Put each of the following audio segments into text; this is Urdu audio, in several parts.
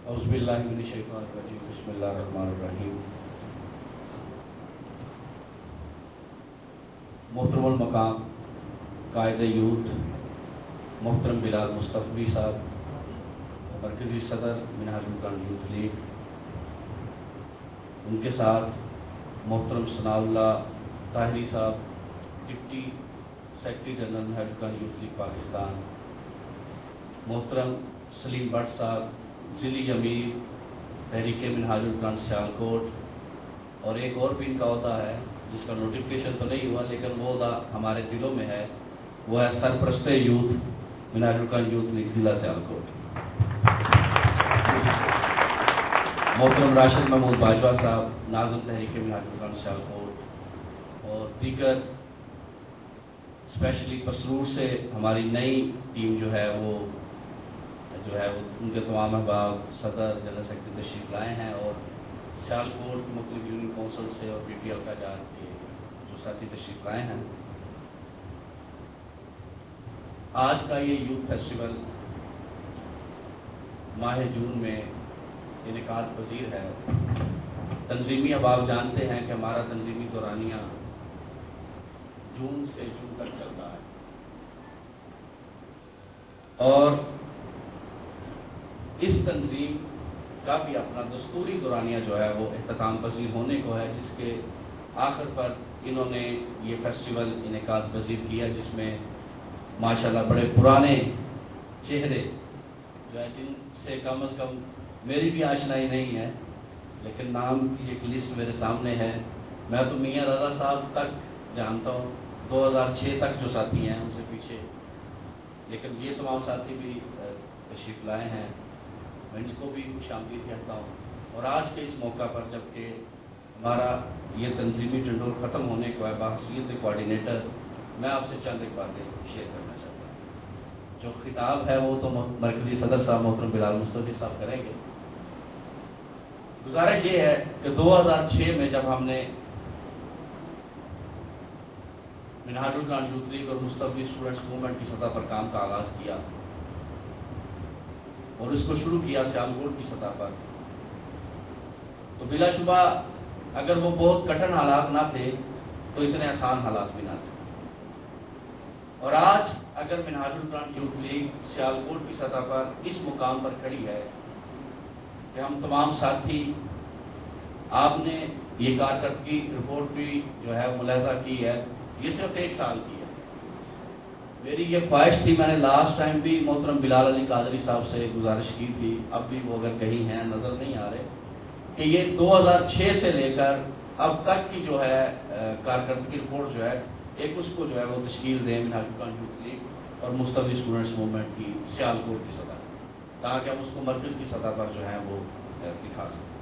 اعوذ باللہ من الشیطان الرجیم بسم اللہ الرحمن الرحیم۔ محترم المقام قائد یوتھ محترم بلال مصطفی صاحب، مرکزی صدر منہاج القرآن یوتھ لیگ، ان کے ساتھ محترم ثناء اللہ طاہری صاحب، ڈپٹی سیکرٹری جنرل منہاج القرآن یوتھ لیگ پاکستان، محترم سلیم بٹ صاحب، ضلعی امیر تحریک منہاج القرآن سیالکوٹ، اور ایک اور بھی ان کا عہدہ ہے جس کا نوٹیفکیشن تو نہیں ہوا لیکن وہ عہدہ ہمارے دلوں میں ہے، وہ ہے سرپرست یوتھ منہاج القرآن یوتھ لیگ ضلع سیالکوٹ۔ محترم راشد محمود باجوہ صاحب، ناظم تحریک منہاج القرآن سیالکوٹ، اور دیگر اسپیشلی پسرور سے ہماری نئی ٹیم جو ہے وہ ان کے تمام احباب، صدر، جنرل سیکرٹری تشریف لائے ہیں، اور سیالکوٹ کی مختلف یونین کونسل سے اور پی ٹی ایل کا جات کے جو ساتھی تشریف لائے ہیں۔ آج کا یہ یوتھ فیسٹیول ماہ جون میں انعقاد پذیر ہے۔ تنظیمی احباب جانتے ہیں کہ ہمارا تنظیمی دورانیہ جون سے جون تک چل رہا ہے، اور اس تنظیم کا بھی اپنا دستوری دورانیہ جو ہے وہ اختتام پذیر ہونے کو ہے، جس کے آخر پر انہوں نے یہ فیسٹیول انعقاد پذیر کیا، جس میں ماشاءاللہ بڑے پرانے چہرے جو ہے، جن سے کم از کم میری بھی آشنائی نہیں ہے لیکن نام کی ایک لسٹ میرے سامنے ہے۔ میں تو میاں رضا صاحب تک جانتا ہوں، 2006 تک جو ساتھی ہیں ان سے پیچھے، لیکن یہ تمام ساتھی بھی تشریف لائے ہیں، میں ان کو بھی خوش آمدید کہتا ہوں۔ اور آج کے اس موقع پر جبکہ ہمارا یہ تنظیمی ڈنڈور ختم ہونے کو ہے بحیثیت کوآرڈینیٹر، میں آپ سے چند ایک باتیں شیئر کرنا چاہتا ہوں۔ جو خطاب ہے وہ تو مرکزی صدر صاحب محترم بلال مصطفی صاحب کریں گے۔ گزارش یہ ہے کہ 2006 میں جب ہم نے منہاج القرآن یوتھ لیگ اور مصطفی اسٹوڈنٹس موومنٹ کی سطح پر کام کا آغاز کیا اور اس کو شروع کیا سیالکوٹ کی سطح پر، تو بلا شبہ اگر وہ بہت کٹھن حالات نہ تھے تو اتنے آسان حالات بھی نہ تھے، اور آج اگر منہاج القرآن یوتھ لیگ سیالکوٹ کی سطح پر اس مقام پر کھڑی ہے کہ ہم تمام ساتھی، آپ نے یہ کارکردگی رپورٹ بھی جو ہے ملاحظہ کی ہے، یہ صرف 1 سال کی ہے۔ میری یہ خواہش تھی، میں نے لاسٹ ٹائم بھی محترم بلال علی قادری صاحب سے گزارش کی تھی، اب بھی وہ اگر کہیں ہیں نظر نہیں آ رہے، کہ یہ 2006 سے لے کر اب تک کی جو ہے کارکردگی رپورٹ جو ہے، ایک اس کو جو ہے وہ تشکیل دیں منہاج القرآن یوتھ لیگ اور مصطفی اسٹوڈنٹس موومنٹ کی سیالکوٹ کی سطح پر، تاکہ ہم اس کو مرکز کی سطح پر جو ہے وہ دکھا سکیں۔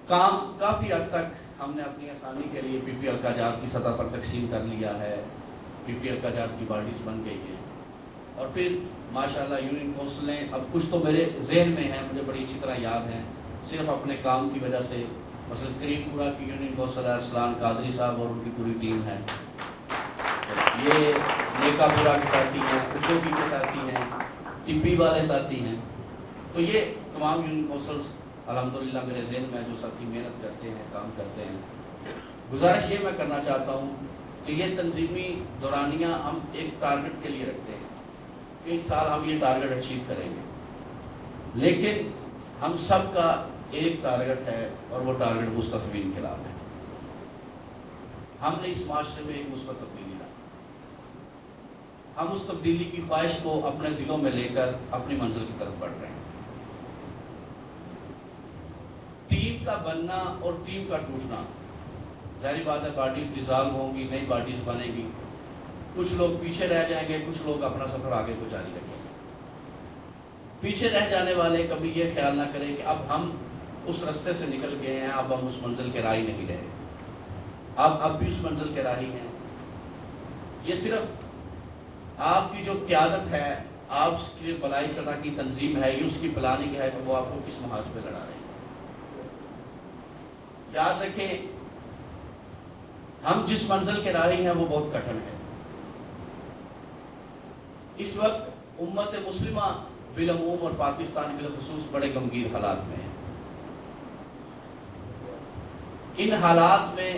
کام کافی حد تک ہم نے اپنی آسانی کے لیے پی پی ایل کا جات کی سطح پر تقسیم کر لیا ہے، پی پی ایل کا جات کی باڈیز بن گئی ہیں، اور پھر ماشاءاللہ یونین کونسلیں اب کچھ تو میرے ذہن میں ہیں، مجھے بڑی اچھی طرح یاد ہیں، صرف اپنے کام کی وجہ سے، مثلا کریم پورہ کی یونین کونسل ارسلان قادری صاحب اور ان کی پوری ٹیم ہے، یہ نیکا پورہ کے ساتھی ہیں، کچوکی کے ساتھی ہیں، ٹبی والے ساتھی ہیں، تو یہ تمام یونین کونسلز الحمدللہ میرے ذہن میں جو ساتھی محنت کرتے ہیں، کام کرتے ہیں۔ گزارش یہ میں کرنا چاہتا ہوں کہ یہ تنظیمی دورانیہ ہم ایک ٹارگٹ کے لیے رکھتے ہیں کہ اس سال ہم یہ ٹارگٹ اچیو کریں گے، لیکن ہم سب کا ایک ٹارگٹ ہے اور وہ ٹارگٹ مستقبل انقلاب ہے۔ ہم نے اس معاشرے میں ایک مثبت تبدیلی لائی، ہم اس تبدیلی کی خواہش کو اپنے دلوں میں لے کر اپنی منزل کی طرف بڑھ رہے ہیں۔ ٹیم کا بننا اور ٹیم کا ٹوٹنا، ظاہری بات ہے پارٹی ڈیزالو ہوں گی، نئی پارٹیز بنے گی، کچھ لوگ پیچھے رہ جائیں گے، کچھ لوگ اپنا سفر آگے کو جاری رکھیں گے۔ پیچھے رہ جانے والے کبھی یہ خیال نہ کریں کہ اب ہم اس رستے سے نکل گئے ہیں، اب ہم اس منزل کے راہی نہیں رہے، اب بھی اس منزل کے راہی ہیں۔ یہ صرف آپ کی جو قیادت ہے، آپ کی بلائی سطح کی تنظیم ہے، یہ اس کی پلاننگ ہے کہ وہ آپ کو کس محاذ پہ لڑا رہے ہیں۔ یاد رکھیں، ہم جس منزل کے راہی ہیں وہ بہت کٹھن ہے۔ اس وقت امت مسلمہ بالعموم اور پاکستان بالخصوص بڑے غمگین حالات میں ہیں. ان حالات میں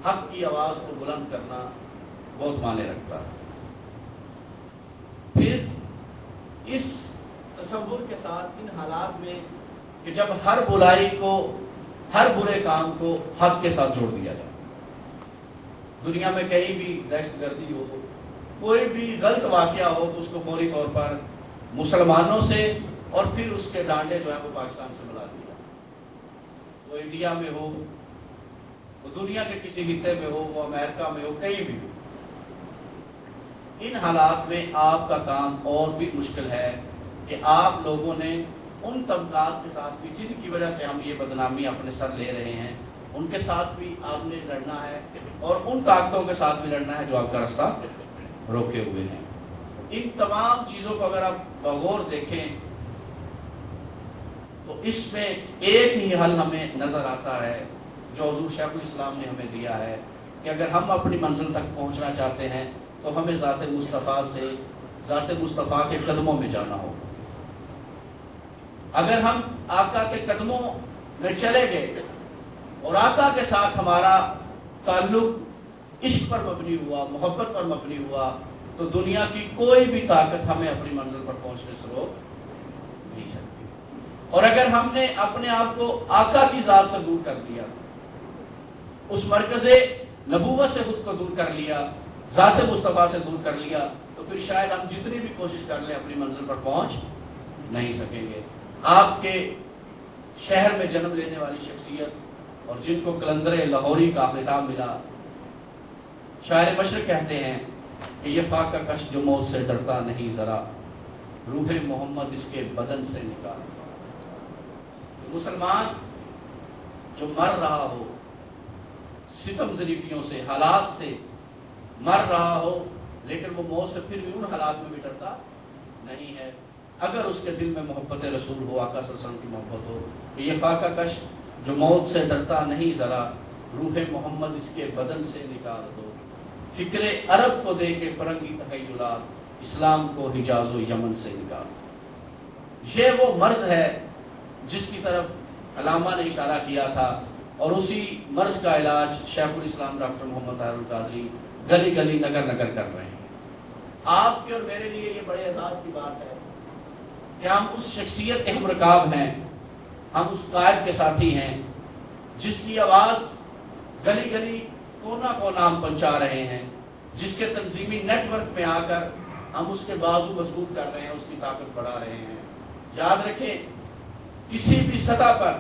حق کی آواز کو بلند کرنا بہت معنی رکھتا ہے. پھر اس تصور کے ساتھ ان حالات میں کہ جب ہر برائی کو، ہر برے کام کو حق کے ساتھ جوڑ دیا جائے، دنیا میں کہیں بھی دہشت گردی ہو، کوئی بھی غلط واقعہ ہو تو اس کو فوری طور پر مسلمانوں سے اور پھر اس کے ڈانڈے جو ہے وہ پاکستان سے ملا دیا. وہ انڈیا میں ہو، وہ دنیا کے کسی خطے میں ہو، وہ امریکہ میں ہو، کہیں بھی ہو. ان حالات میں آپ کا کام اور بھی مشکل ہے کہ آپ لوگوں نے ان طبقات کے ساتھ بھی جن کی وجہ سے ہم یہ بدنامی اپنے سر لے رہے ہیں، ان کے ساتھ بھی آپ نے لڑنا ہے اور ان طاقتوں کے ساتھ بھی لڑنا ہے جو آپ کا راستہ روکے ہوئے ہیں. ان تمام چیزوں کو اگر آپ بغور دیکھیں تو اس میں ایک ہی حل ہمیں نظر آتا ہے جو حضور شیخ الاسلام نے ہمیں دیا ہے کہ اگر ہم اپنی منزل تک پہنچنا چاہتے ہیں تو ہمیں ذات مصطفیٰ سے، ذات مصطفیٰ کے قدموں میں جانا ہوگا. اگر ہم آقا کے قدموں میں چلے گئے اور آقا کے ساتھ ہمارا تعلق عشق پر مبنی ہوا، محبت پر مبنی ہوا، تو دنیا کی کوئی بھی طاقت ہمیں اپنی منزل پر پہنچنے سے روک نہیں سکتی. اور اگر ہم نے اپنے آپ کو آقا کی ذات سے دور کر دیا، اس مرکز نبوت سے خود کو دور کر لیا، ذات مصطفیٰ سے دور کر لیا، تو پھر شاید ہم جتنی بھی کوشش کر لیں اپنی منزل پر پہنچ نہیں سکیں گے. آپ کے شہر میں جنم لینے والی شخصیت اور جن کو قلندر لاہوری کا خطاب ملا، شاعر مشرق کہتے ہیں کہ یہ فاقہ کش جو موت سے ڈرتا نہیں ذرا، روح محمد اس کے بدن سے نکال. مسلمان جو مر رہا ہو، ستم ظریفیوں سے، حالات سے مر رہا ہو، لیکن وہ موت سے پھر بھی ان حالات میں بھی ڈرتا نہیں ہے، اگر اس کے دل میں محبت رسول ہو، آقا صلی اللہ علیہ وسلم کی محبت ہو. کہ یہ فاقہ کش جو موت سے ڈرتا نہیں ذرا، روح محمد اس کے بدن سے نکال دو. فکر عرب کو دے کے فرنگی تخیلات، اسلام کو حجاز و یمن سے نکال. یہ وہ مرض ہے جس کی طرف علامہ نے اشارہ کیا تھا، اور اسی مرض کا علاج شیخ الاسلام ڈاکٹر محمد طاہر القادری گلی گلی نگر نگر کر رہے ہیں. آپ کے اور میرے لیے یہ بڑے اعزاز کی بات ہے کہ ہم اس شخصیت کے ہم رکاب ہیں، ہم اس قائد کے ساتھی ہیں جس کی آواز گلی گلی کونا کونا ہم پہنچا رہے ہیں، جس کے تنظیمی نیٹ ورک میں آ کر ہم اس کے بازو مضبوط کر رہے ہیں، اس کی طاقت بڑھا رہے ہیں. یاد رکھیں، کسی بھی سطح پر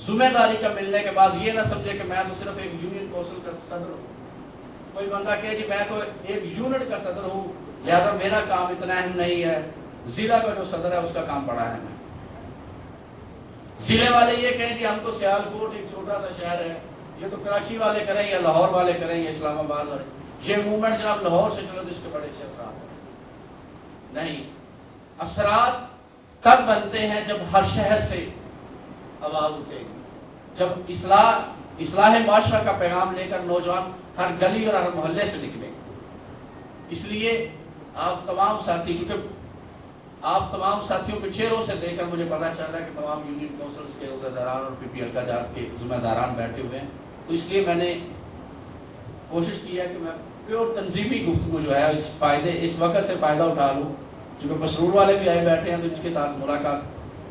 ذمہ داری کا ملنے کے بعد یہ نہ سمجھے کہ میں تو صرف ایک یونین کونسل کا صدر ہوں. کوئی بندہ کہے جی میں تو ایک یونٹ کا صدر ہوں لہذا میرا کام اتنا اہم نہیں ہے، ضلع کا جو صدر ہے اس کا کام بڑا اہم ہے. ضلع والے یہ کہیں جی ہم تو سیالکوٹ ایک چھوٹا سا شہر ہے، یہ تو کراچی والے کریں یا لاہور والے کریں یا اسلام آباد والے، یہ موومنٹ جناب لاہور سے چلو تو اس کے بڑے اچھے اثرات ہیں. نہیں، اثرات تب بنتے ہیں جب ہر شہر سے آواز اٹھے گی، جب اصلاح معاشرہ کا پیغام لے کر نوجوان ہر گلی اور ہر محلے سے نکلے. اس لیے آپ تمام ساتھی، کیونکہ آپ تمام ساتھیوں کے چہروں سے دیکھ کر مجھے پتا چل رہا ہے کہ تمام یونین کونسلز کے عہدیداران اور پی پی حلقہ جات کے ذمہ داران بیٹھے ہوئے ہیں، تو اس لیے میں نے کوشش کی ہے کہ میں پیور تنظیمی گفتگو جو ہے اس وقت سے فائدہ اٹھا لوں. چونکہ مسرور والے بھی آئے بیٹھے ہیں تو ان کے ساتھ ملاقات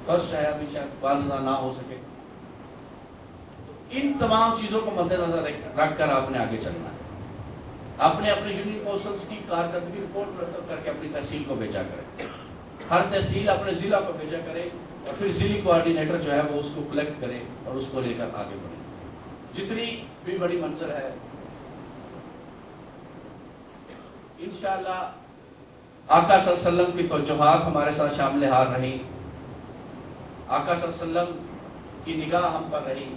فرسٹ ہے، ابھی شاید والدہ نہ ہو سکے. ان تمام چیزوں کو مد نظر رکھ کر آپ نے آگے چلنا ہے. آپ نے اپنے یونین کونسلز کی کارکردگی رپورٹ مرتب کر کے اپنی تحصیل کو بھیجا کرے، ہر تحصیل اپنے ضلع کو بھیجا کرے، اور پھر ضلعی کوآرڈینیٹر جو ہے وہ اس کو کلیکٹ کرے اور اس کو لے کر آگے بڑھے. جتنی بھی بڑی منظر ہے انشاءاللہ آقا صلی اللہ علیہ وسلم کی توجہات ہمارے ساتھ شامل حال رہی، آقا صلی اللہ علیہ وسلم کی نگاہ ہم پر رہی،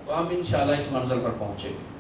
تو ہم انشاءاللہ اس منزل پر پہنچے گے.